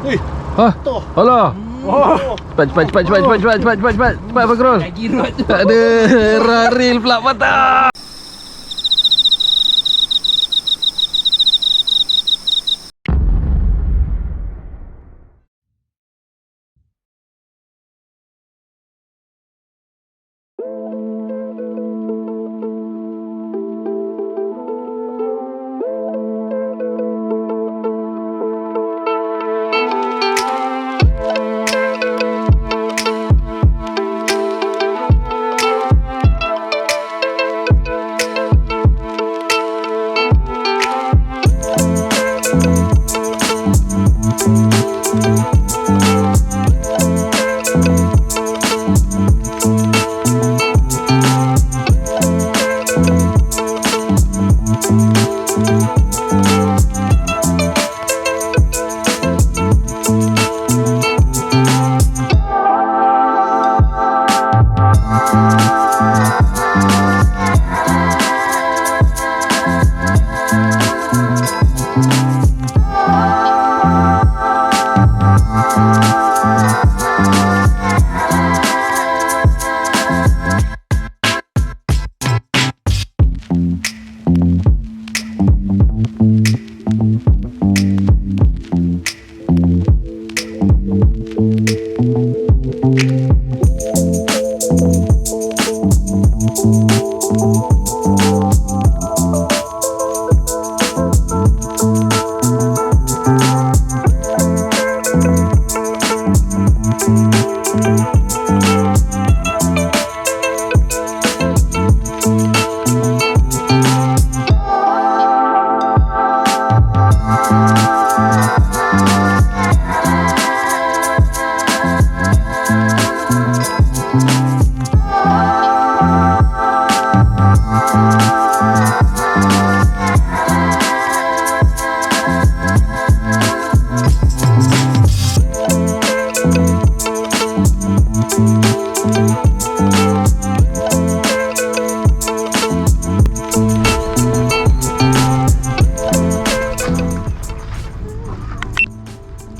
Wih. Hah? Toh. Alah. Cepat Fakrul. Tak ada raril pula patah.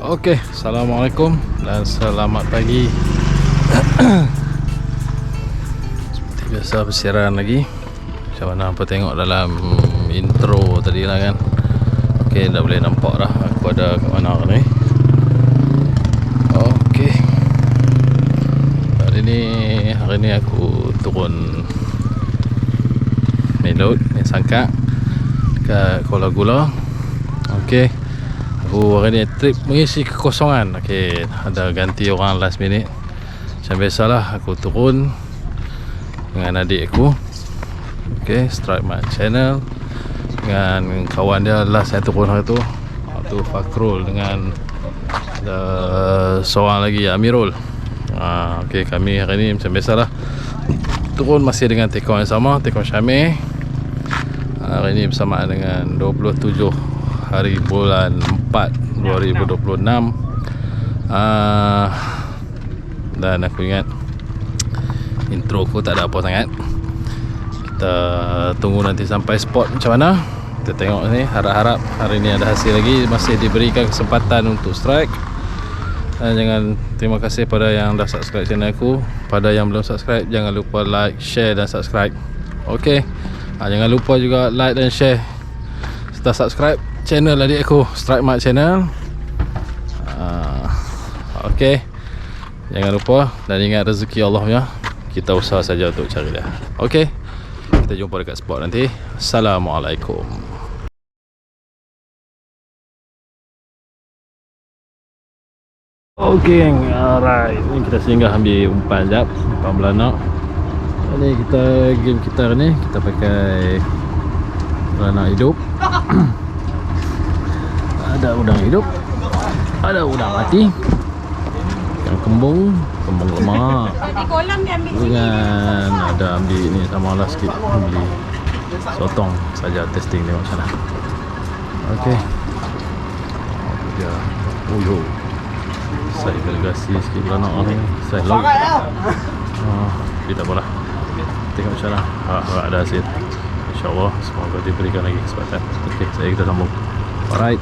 Okey, Assalamualaikum dan selamat pagi. Seperti biasa bersiaran lagi. Macam mana apa tengok dalam intro tadi lah kan. Okey, dah boleh nampak dah aku ada kat mana ni. Okey. Hari ni aku turun Melod, Sangkak dekat Kuala Gula. Okey. Aku hari ni trip mengisi kekosongan. Okey, ada ganti orang last minute. Macam biasalah aku turun dengan adik aku. Okey, Strike My Channel dengan kawan dia last yang turun hari tu. Waktu Fakrul dengan seorang lagi Amirul. Okey, kami hari ni macam biasalah turun masih dengan tekong yang sama, tekong Syamir. Hari ni bersamaan dengan 27 hari bulan 4 2026. Dan aku ingat intro aku tak ada apa sangat. Kita tunggu nanti sampai spot macam mana. Kita tengok ni, harap-harap hari ni ada hasil lagi. Masih diberikan kesempatan untuk strike. Dan terima kasih pada yang dah subscribe channel aku. Pada yang belum subscribe, jangan lupa like, share dan subscribe. Okey. Jangan lupa juga like dan share serta subscribe channel adik aku, Strike My Channel. Okey. Jangan lupa dan ingat rezeki Allah punya. Kita usaha saja untuk cari dia. Okey. Kita jumpa dekat spot nanti. Assalamualaikum. Okey, alright. Ni kita singgah ambil umpan jap, umpan belanak. Ini game kita ni kita pakai belanak hidup. Ada udang hidup, ada udang mati, yang kembung lemak. Di kolam dia ambil dengan ada ambil ni sama lah sikit, ambil sotong saja testing tengok macam mana. Okey. Itu dia. Oh yo. Saya delegasi sikit belanak ni. Saya laut. Tidak apalah. Tengok macam mana. Harap ada hasil. InsyaAllah semoga diberikan lagi kesempatan. Okey, kita sambung. Alright.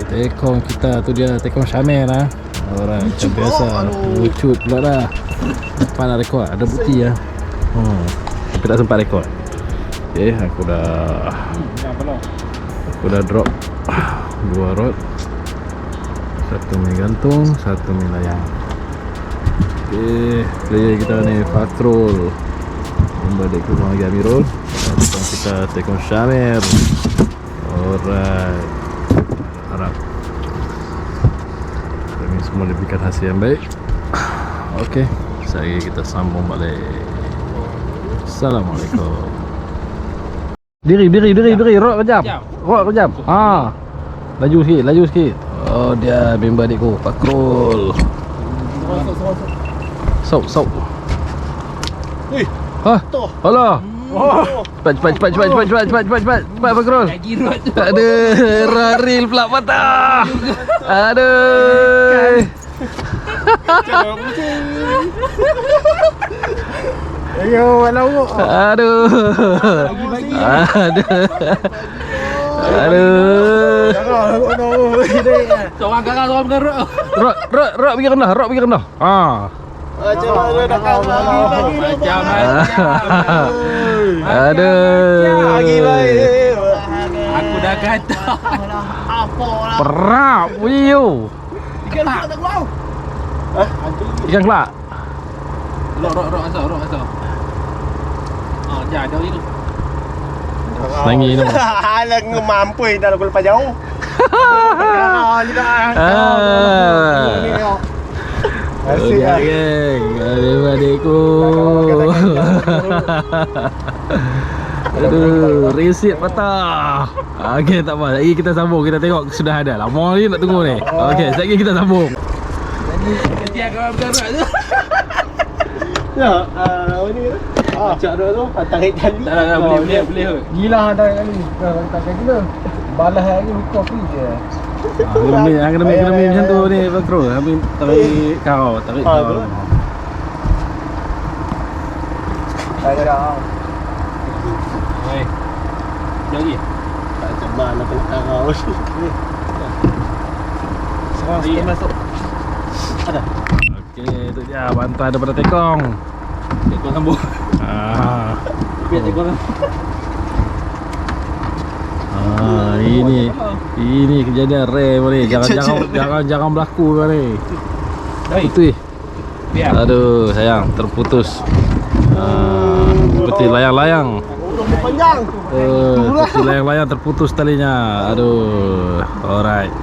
tekong kita tu dia tekong Syamel lah. Orang macam biasa lucut pula dah. Lepas nak rekod ada bukti lah. Tapi tak sempat rekod. Okay, aku dah drop 2 rod, 1 mil gantung, 1 mil layang. Okay, player kita ni Fakrul balik ke rumah lagi Amirul. Kita tekong Syamel. Alright, harap kami semua diberikan hasil yang baik. Okay, sekali kita sambung balik. Assalamualaikum. Diri, rock kejap. Laju sikit. Oh, dia member adikku, Fakrul. Sok. Hah? Alah. Cepat Fakrul. Ada raril pula patah. Aduh. Ayo, walau. Aduh. Seorang garang, seorang bergerak. Rok pergi rendah. Macam mana nak lagi. Macam. Aduh. Lagi baik. Aku dah kata. Perap wiu. Ikan tak keluar. Ikan kelak. Rok asal. Jangan jauh itu. Senangi tu. Alah mampu dah aku lepas jauh. Asyik geng. Adik-adikku. Aduh, resit patah. Okey, tak apa. Lagi kita sambung. Kita tengok sudah ada. Lama ni nak tunggu ni. Okey, sekejap lagi kita sambung. Nanti aku bergerak tu. Ya, ni macam tu tarik tali. Tak, boleh. Gila tarik tali. Tak kena. Balas lagi hukum free je. Kena macam tu ni Fakrul. Habis tarik kau. Tak ada. Oi. Lagi. Tak cemas nak kena kau. Sekarang masuk. Ada. Okey, tu dia bantuan daripada tekong. Tekong sambung. Biar tekong. Ini kejadian rare ni. Jangan berlaku kau ni. Putih. Aduh, sayang terputus. Seperti layang-layang. Panjang. Seperti layang-layang terputus talinya. Aduh. Alright.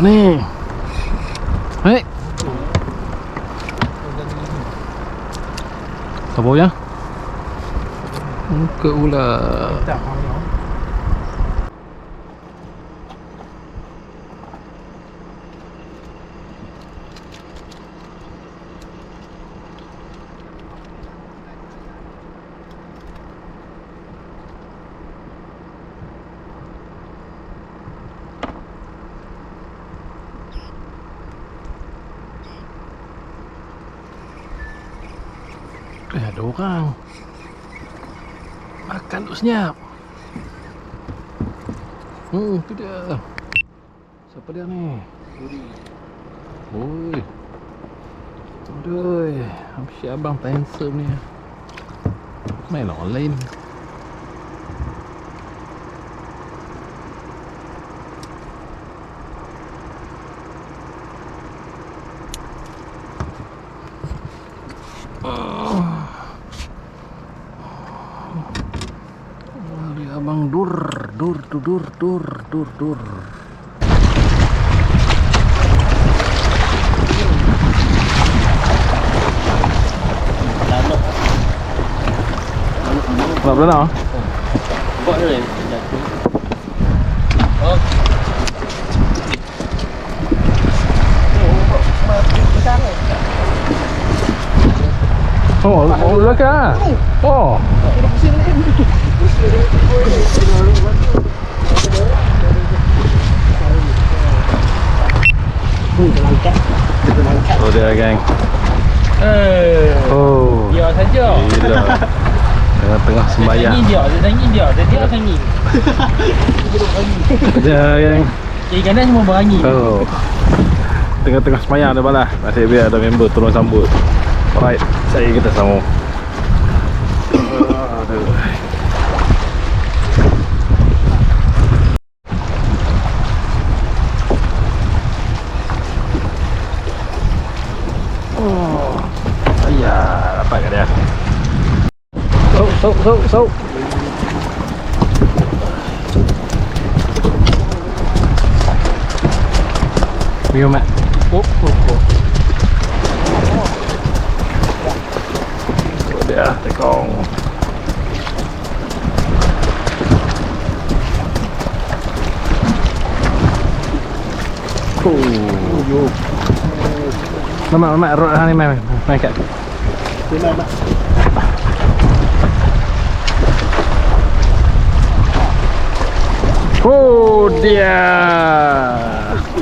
Apa ni? Hei. Apa ya? Muka pula. Ada orang makan tu senyap. Tu dia. Siapa dia ni? Oi. Aduh, si abang handsome ni. Main online. Abang dur. Nak berenang? Buat dia ni. Oh. Oh, belakang. Oh. Oh dia geng. Oh. Biar saja. Gila. Tengah sembahyang. Dia sangin dia sangin. Dia geng. Kiri kanan semua berangin. Oh. Tengah-tengah sembahyang ada balas. Nasib biar ada member turun sambut. Alright, saya kita sambung. Aduh. Oh. Ayah, dapat ke dia? So. Minum mat. Oh. Dia tekong. Mama, rot ni mai kat. Oh dia.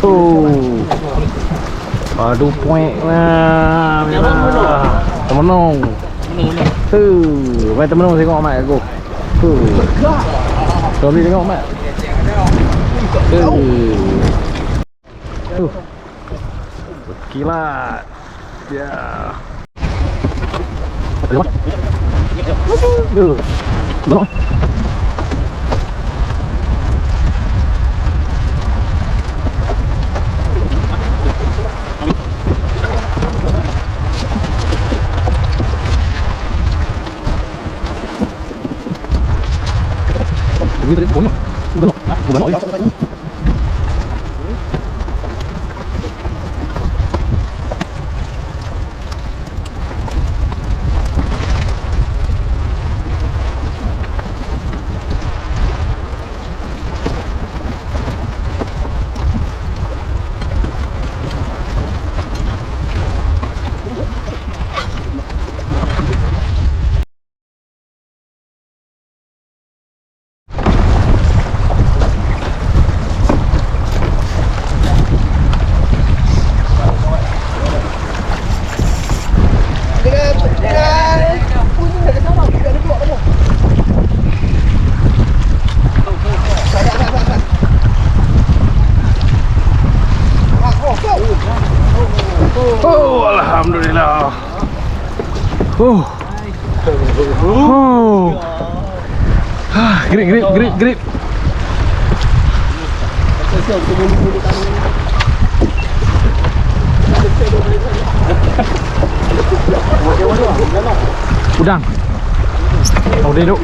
Oh. Aduh point lah. Temenung. Tu, mai temenung tengok mat aku. Tu. Kau ni tengok mat. Tu. Kilat. Ya. Belum. Oh, alhamdulillah. Oh. Grip. Udang. Oh, dia duk.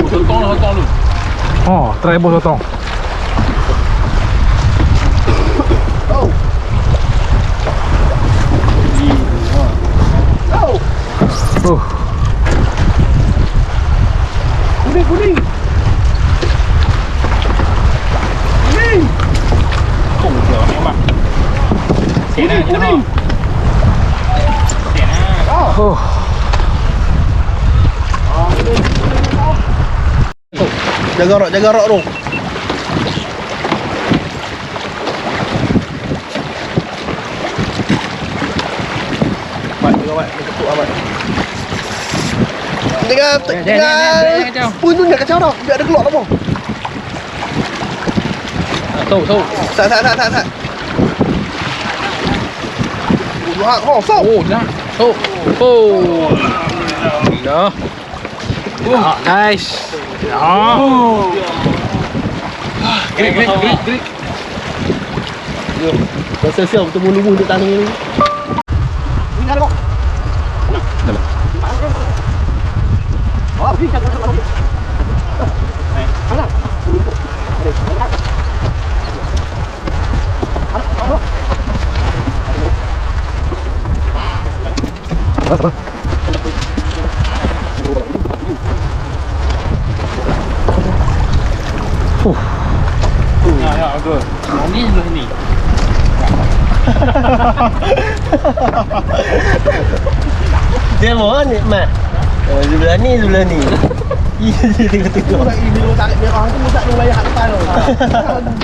Sotong lu. Oh, try bos sotong. Oh. Kuning. Khủng kiểu này mà. Kuning. Oh. Jaga rok tu. Baik, ketuk amat. Jangan. Pun tu nak kacau dah. Biar ada keluar apa. Sâu. Sat. Ồ, ra. Sâu. Đó. Đó, nice. Đó. Grip. Siap tu mulu di tangan ni. Ini ada kok. Oh, bisa kan. Mana? Ya, betul. Ni dulu ni. Dia mau ni mat. Sebelah ni. Iya tengok-tengok. Ini lu tarik merah tu tak lu bayar kat depan tu.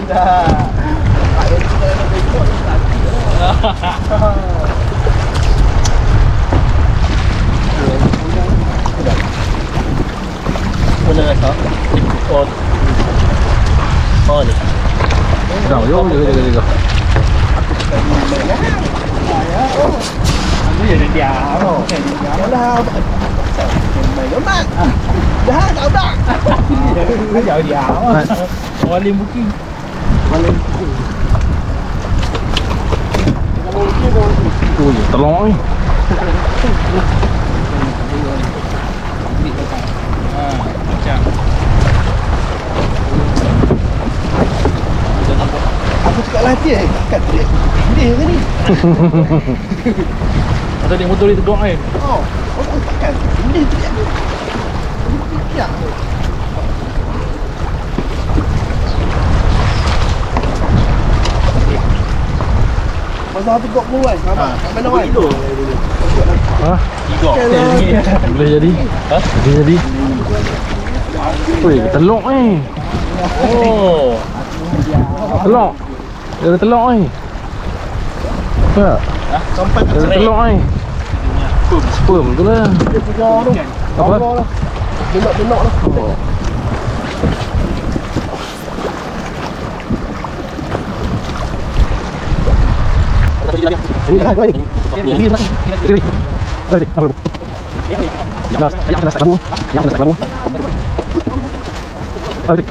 Dah. Mana rasa? Oh ni. Dah, jaga. Aku jadi dia. Yalah. Mày mat. Dah tak dah. Jauh dia. Wali booking. Ui, telur ni. Macam. Aku cakap lah dia kan dia ke ni? Atau dia motor dia tegak kan? Oh, aku takkan ini dia. Ya. Masa tu kok mulai sama. Kat mana wai? Ha? Tiga. Boleh jadi? Ha? Boleh jadi? Ui, telur ni. Oh. Telur. Dia ada telur ni. Tak? Sampai Dia ada telur ni. Sperm tu lah. Dia punya tu. Apa? Benak lah. Oh. Ini dah kau ni. Ini dah. Ini. Tadi, apa lu? Yang kena start lampu. Yang kena start lampu. Tadi.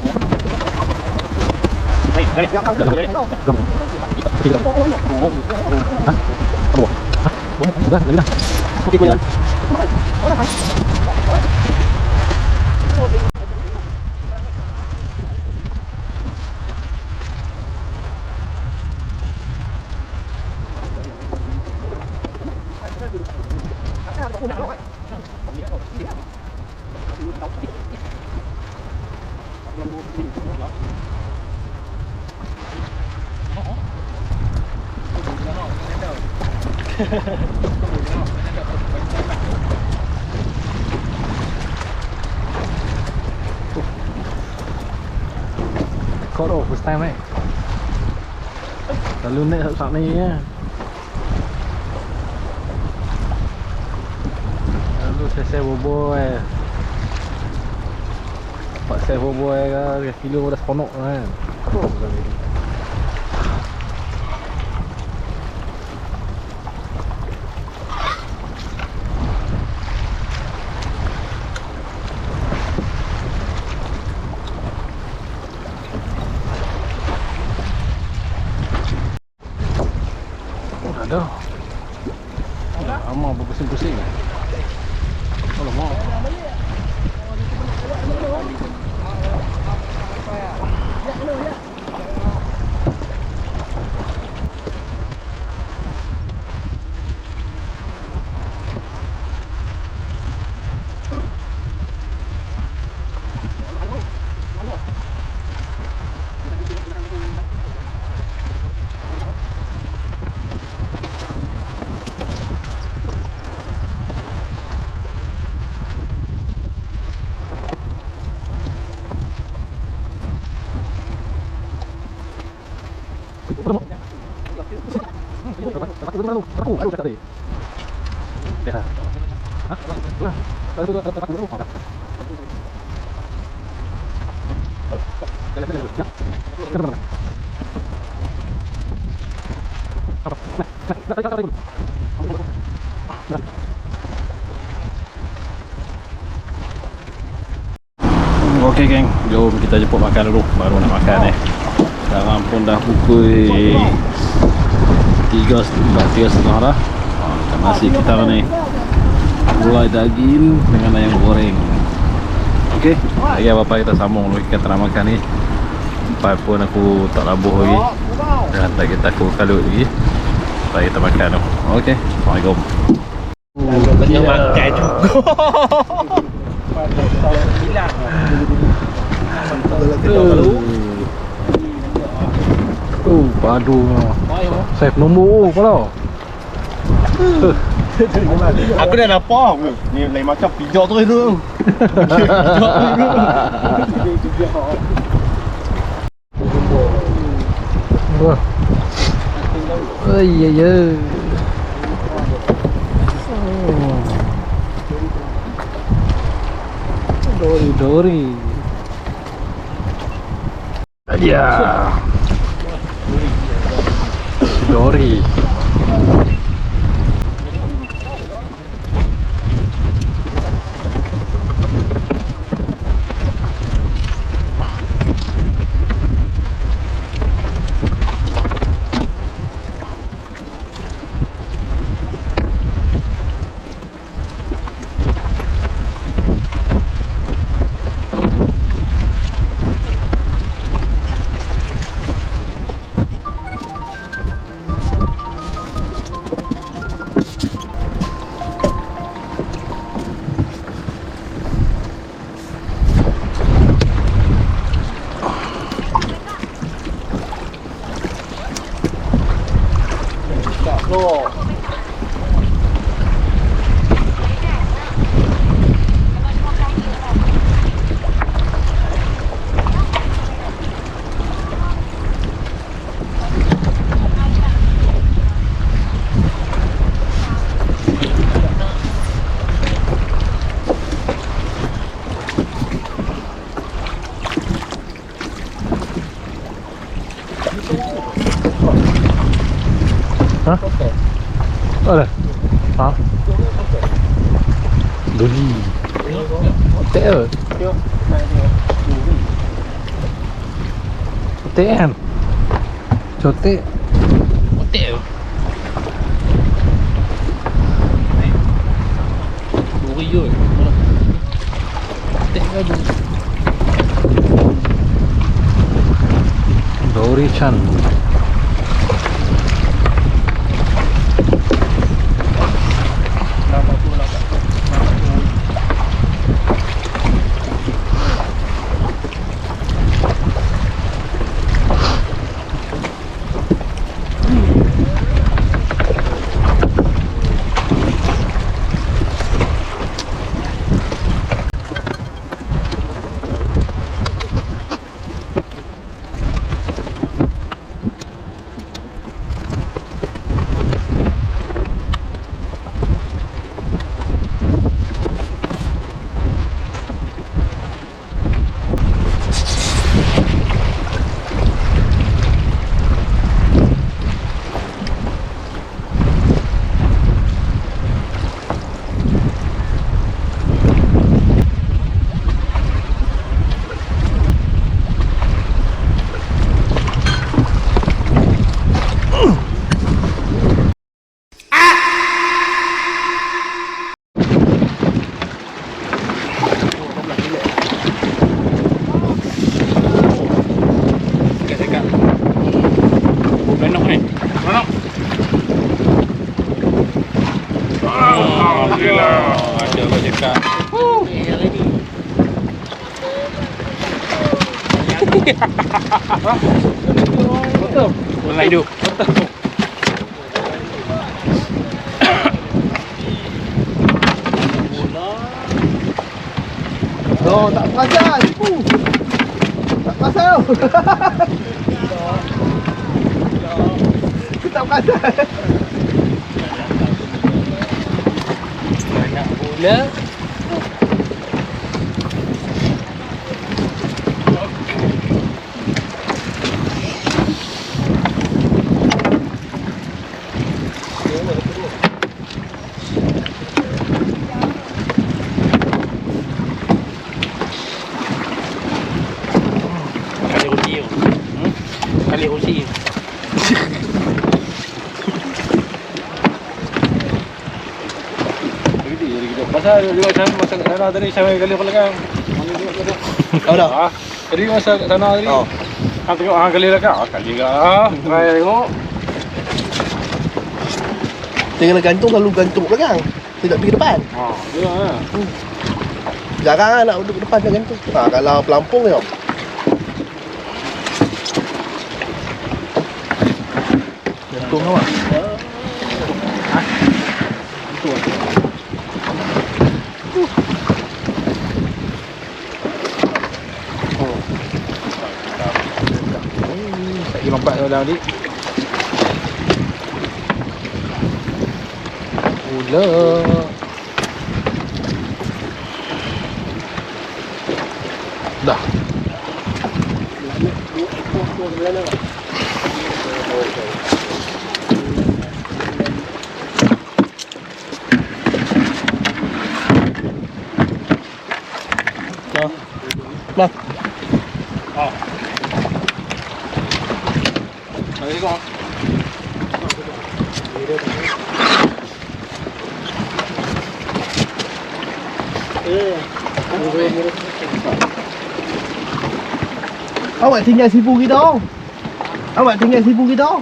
Dah, dah. Okey punya. Kau dah first time eh. Selalu naik saat ni ya. Selalu saya boboy. Pak saya boboy kan, kilo dah seponok kan. Dah. Lama berpusing-pusing. Alamak. Aku cakap tadi. Ya. Hah? Lah. Aku dulu. Kenapa? Okey geng, jom kita jemput makan dulu. Baru nak makan Sekarang pun dah pukul 3.30 dah. Makan nasi kita ni. Gulai daging dengan ayam goreng. Okey, lagi apa-apa kita sambung dulu kita nak makan ni. Sampai pun aku tak labuh lagi. Dan tak kita aku kalut lagi. Sampai kita makan tu. Okey, Assalamualaikum. Banyak makan juga. Hilang. Padu. Save nombor kalau. Aku dah lapar. Ni lain macam pijak terus tu. Wah. Oh iya ya. Dori. Ya. Dori. Hah? Ada? Hah? Doli. Otek ke? Otek kan? Cotek. Otek ke? Duri je. Otek ke tu? Dori Chan. Ada apa cakap. Betul. Mulai hidup. Oh, tak perasan. Tak perasan. Tak perasan. Nak bola. Kali usi. Pasal dia juga masak kat sana tadi sampai kali belakang. Kau dah? Ah, tadi masak kat sana tadi. Oh. Hang tengok hang kali belakang. Ah, kali lah. Try tengok. Tengok gantung selalu gantung belakang. Tidak pergi depan. Ha, dia lah. Jarang lah nak duduk depan nak gantung. Ha, kalau pelampung tengok. Untung awak. Tak pergi lompat dalam ni. Pula. Dah. Nah. Awak tinggal sipu kita. Awak tinggal sipu kita.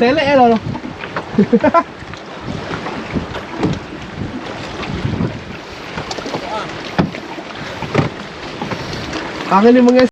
Selek lah tu. Angin ni menges.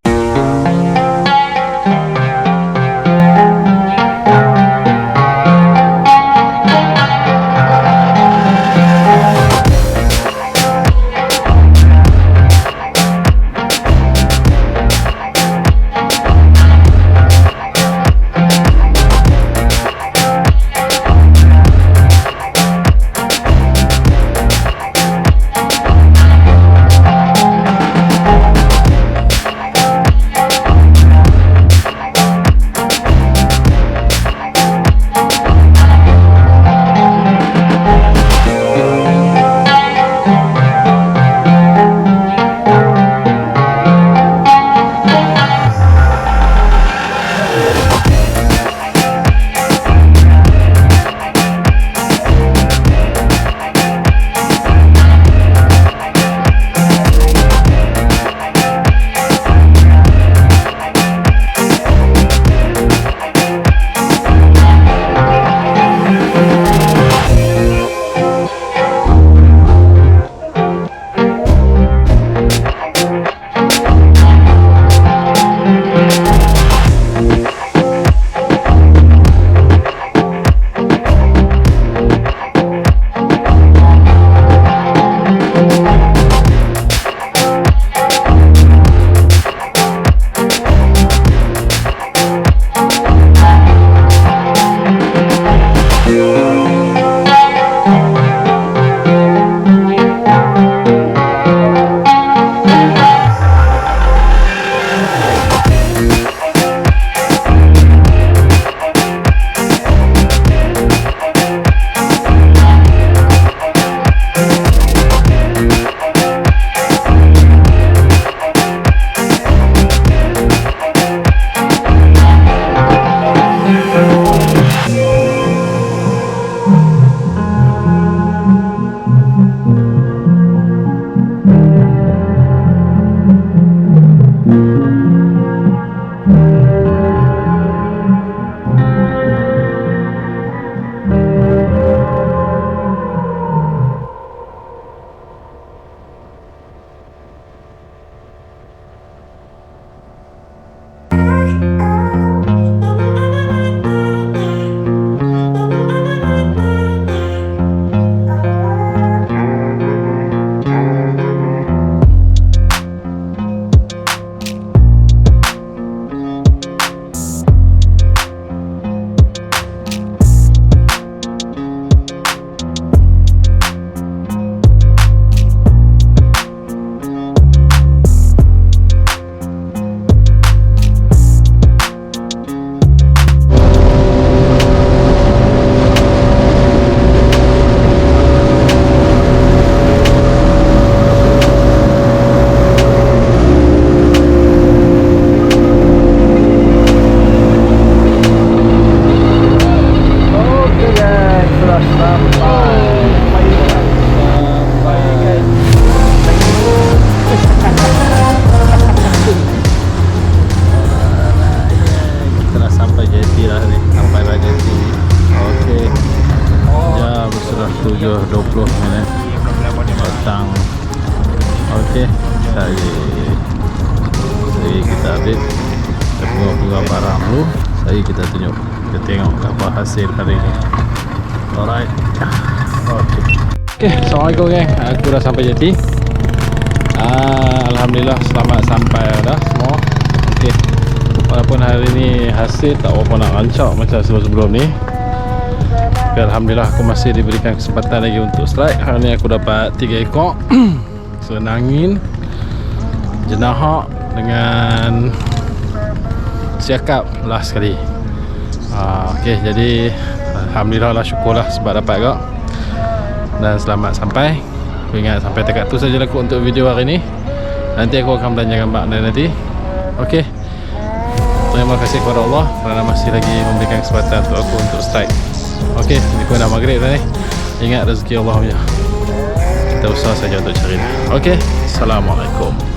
Okey, jadi kita update. Kita buka barang dulu Lagi kita tunjuk, kita tengok apa hasil hari ni. Alright. Okay, Assalamualaikum geng. Aku dah sampai Jati. Alhamdulillah selamat sampai dah semua. Okay, walaupun hari ni hasil tak berapa nak rancak macam sebelum-sebelum ni, tapi Alhamdulillah aku masih diberikan kesempatan lagi untuk strike. Hari ni aku dapat 3 ekor Senangin, jenahak dengan siakap last sekali. Okay, jadi Alhamdulillah lah, syukurlah sebab dapat kak. Dan selamat sampai. Aku ingat sampai dekat tu saja aku untuk video hari ni. Nanti aku akan belanjakan makna nanti. Okay, terima kasih kepada Allah kerana masih lagi memberikan kesempatan untuk aku untuk strike. Okay, ni pun dah maghrib dah ni. Ingat rezeki Allah punya, kita usaha saja untuk cari. Okay, Assalamualaikum.